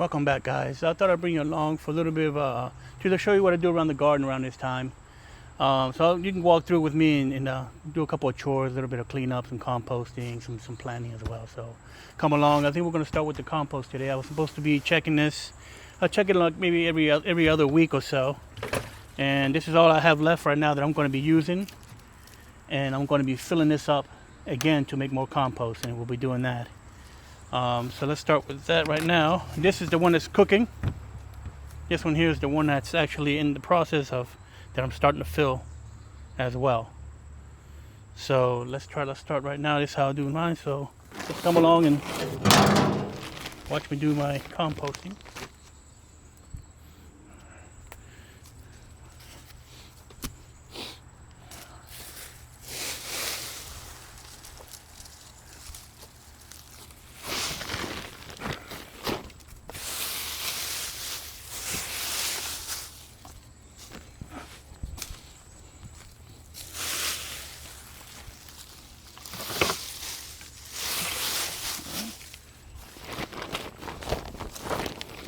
Welcome back, guys. I thought I'd bring you along for a little bit of to show you what I do around the garden around this time. So you can walk through with me and do a couple of chores, a little bit of cleanup, some composting, some planting as well. So come along. I think we're going to start with the compost today. I was supposed to be checking this. I check it like maybe every other week or so. And this is all I have left right now that I'm going to be using. And I'm going to be filling this up again to make more compost, and we'll be doing that. So let's start with that right now. This is the one that's cooking. This one here is the one that's actually in the process of that I'm starting to fill as well. So let's start right now. This is how I do mine. So let's come along and watch me do my composting.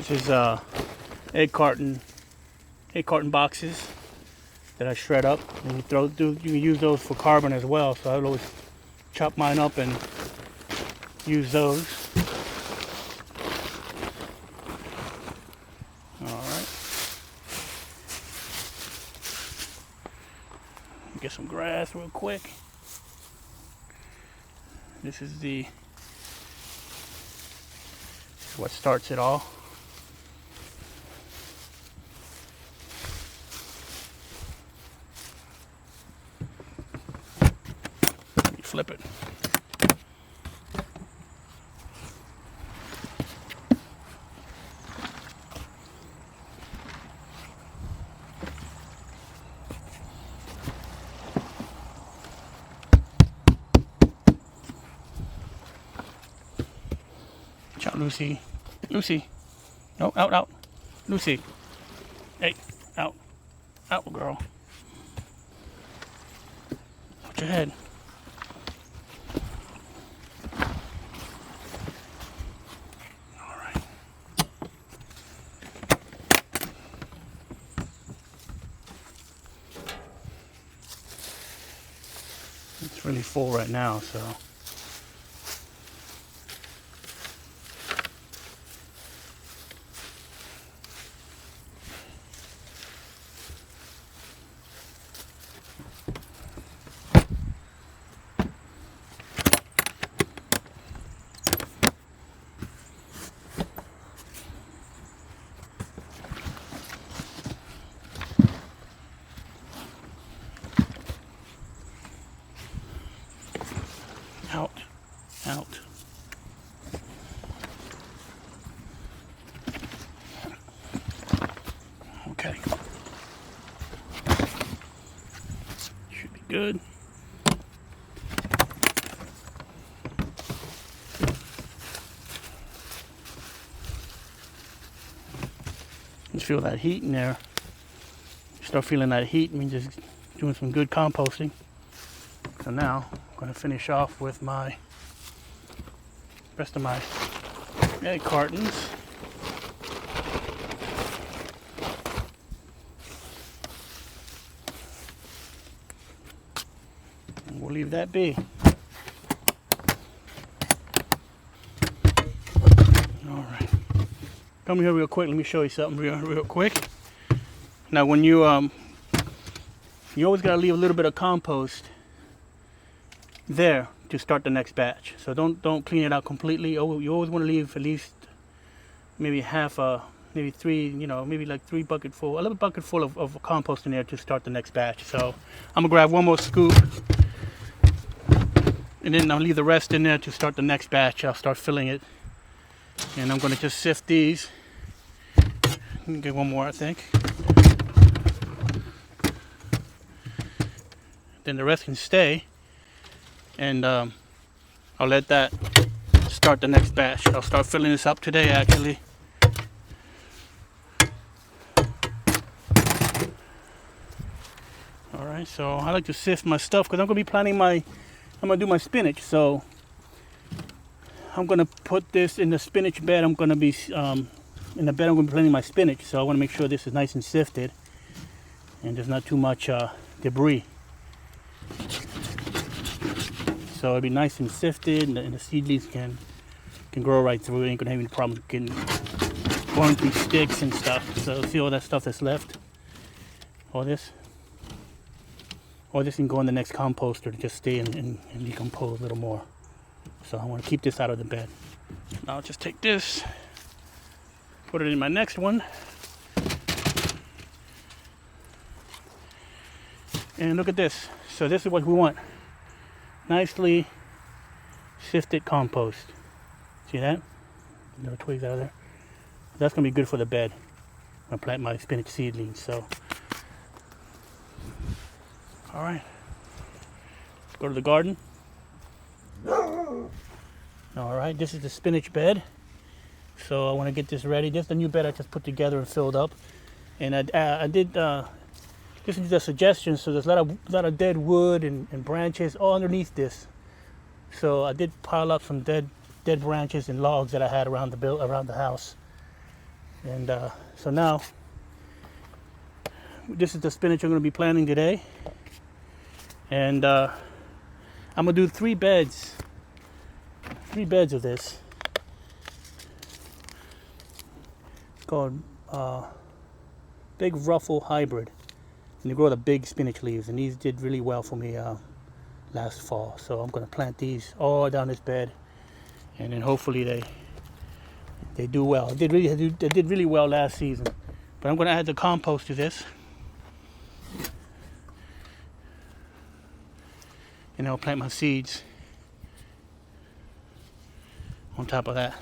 This is egg carton boxes that I shred up, and you can use those for carbon as well. So I would always chop mine up and use those. All right. Get some grass real quick. This is what starts it all. Flip it. Ciao, Lucy. Lucy. No, out. Lucy. Hey, out. Out, girl. Watch your head. It's really full right now, so out. Okay. Should be good. Just feel that heat in there. Start feeling that heat means just doing some good composting. So now I'm going to finish off with my rest of my egg cartons. And we'll leave that be. Alright. Come here real quick, let me show you something real quick. Now when you always gotta leave a little bit of compost there to start the next batch. So don't clean it out completely. You always want to leave at least maybe half maybe three, maybe like a little bucket full of compost in there to start the next batch. So I'm gonna grab one more scoop, and then I'll leave the rest in there to start the next batch. I'll start filling it, and I'm gonna just sift these. Get one more, I think. Then the rest can stay. And I'll let that start the next batch. I'll start filling this up today, actually. All right, so I like to sift my stuff because I'm gonna be planting I'm gonna do my spinach. So I'm gonna put this in the spinach bed. I'm gonna be in the bed I'm going to be planting my spinach, so I want to make sure this is nice and sifted and there's not too much debris. So it'll be nice and sifted, and the seedlings can grow right through. It ain't gonna have any problems getting going through sticks and stuff. So see all that stuff that's left? All this can go in the next composter to just stay and decompose a little more. So I want to keep this out of the bed. Now I'll just take this, put it in my next one, and look at this. So this is what we want. Nicely sifted compost. See that? Little twigs out of there. That's gonna be good for the bed. I'm gonna plant my spinach seedlings. So, all right, let's go to the garden. All right, this is the spinach bed. So I want to get this ready. This is the new bed I just put together and filled up. And I did. This is the suggestion. So there's a lot of dead wood and branches all underneath this. So I did pile up some dead branches and logs that I had around the house. And so now this is the spinach I'm going to be planting today. And I'm going to do 3 beds. 3 beds of this. It's called Big Ruffle Hybrid. And they grow the big spinach leaves, and these did really well for me last fall. So I'm going to plant these all down this bed, and then hopefully they do well. They did really well last season. But I'm going to add the compost to this, and I'll plant my seeds on top of that.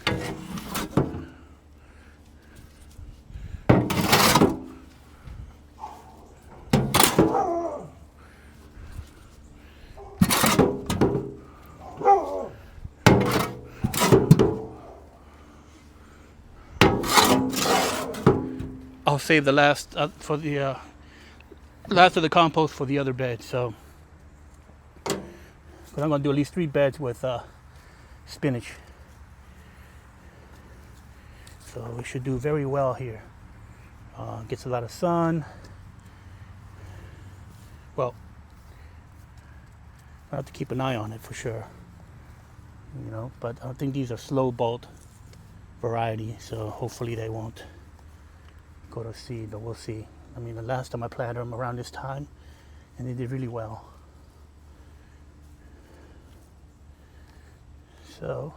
I'll save the last for the last of the compost for the other bed. So, but I'm going to do at least 3 beds with spinach. So we should do very well here. Gets a lot of sun. Well, I have to keep an eye on it for sure. You know, but I think these are slow bolt variety, so hopefully they won't go to seed, but we'll see. I mean, the last time I planted them around this time, and they did really well. So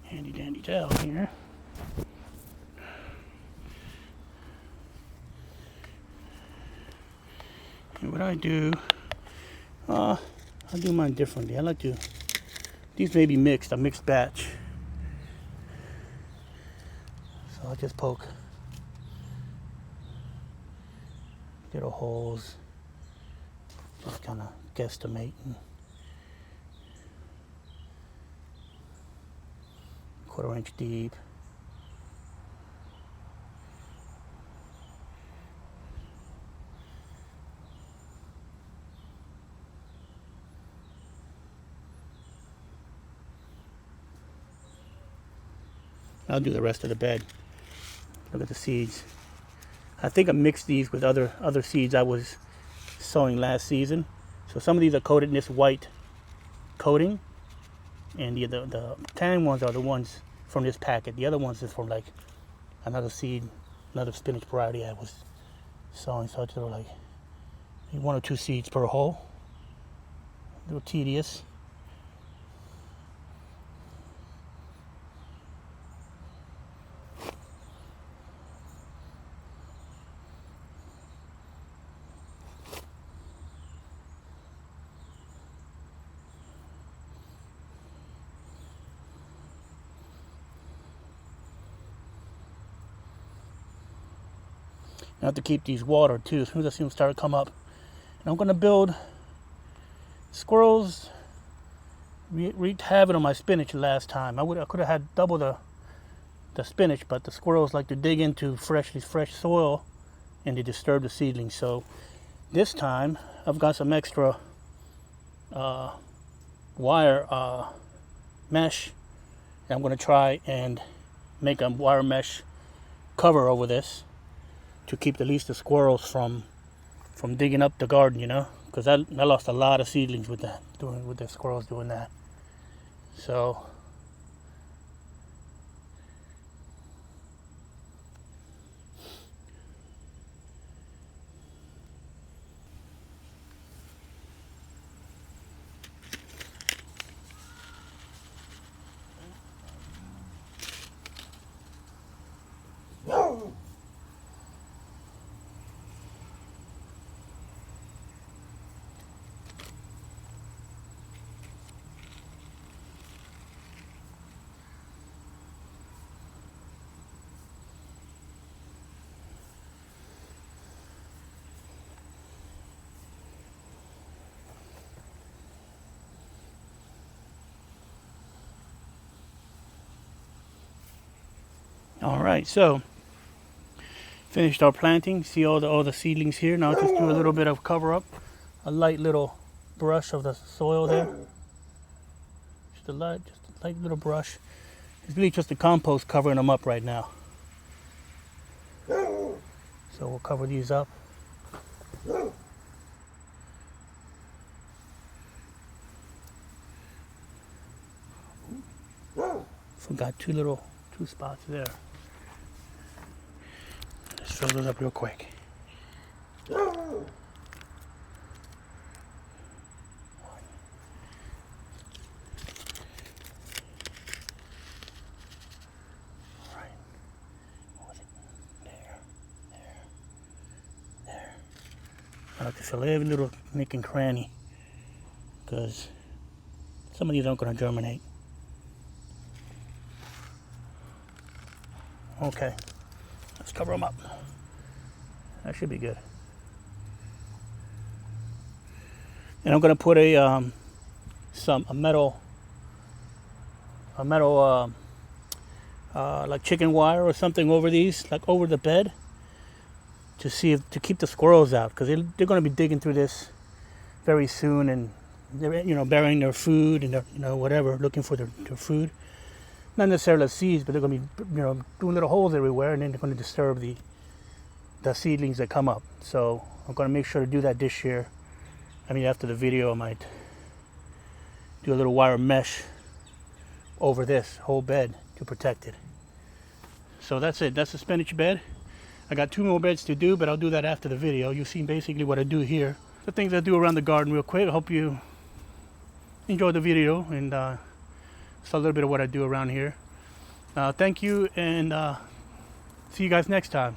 handy dandy towel here. And what I do, I'll do mine differently. I like to, these may be mixed, a mixed batch. So I'll just poke little holes, just kind of guesstimating. 1/4 inch deep. I'll do the rest of the bed. Look at the seeds. I think I mixed these with other seeds I was sowing last season. So some of these are coated in this white coating, and the tan ones are the ones from this packet. The other ones is from like another seed, another spinach variety I was sowing. So it's like 1 or 2 seeds per hole. A little tedious. I have to keep these watered too as soon as I see them start to come up. And I'm going to build squirrels. Wreaked havoc on my spinach last time. I could have had double the spinach, but the squirrels like to dig into fresh soil and they disturb the seedlings. So this time I've got some extra wire mesh. And I'm going to try and make a wire mesh cover over this to keep at least the squirrels from digging up the garden, you know, because I lost a lot of seedlings with that, with the squirrels doing that. So all right, so finished our planting. See all the seedlings here. Now just do a little bit of cover up, a light little brush of the soil there. Just a light little brush. It's really just the compost covering them up right now. So we'll cover these up. Forgot two spots there. Just fill those up real quick. I like to fill every little nick and cranny because some of these aren't going to germinate. Okay, let's cover them up. That should be good. And I'm going to put a metal like chicken wire or something over these, like over the bed, to keep the squirrels out, because they're going to be digging through this very soon, and they're, you know, burying their food and their, you know, whatever, looking for their food. Not necessarily seeds, but they're going to be, you know, doing little holes everywhere, and then they're going to disturb the seedlings that come up. So I'm going to make sure to do that this year. I mean, after the video, I might do a little wire mesh over this whole bed to protect it. So that's it. That's the spinach bed. I got 2 more beds to do, but I'll do that after the video. You've seen basically what I do here. The things I do around the garden real quick. I hope you enjoyed the video, and it's a little bit of what I do around here. Thank you, and see you guys next time.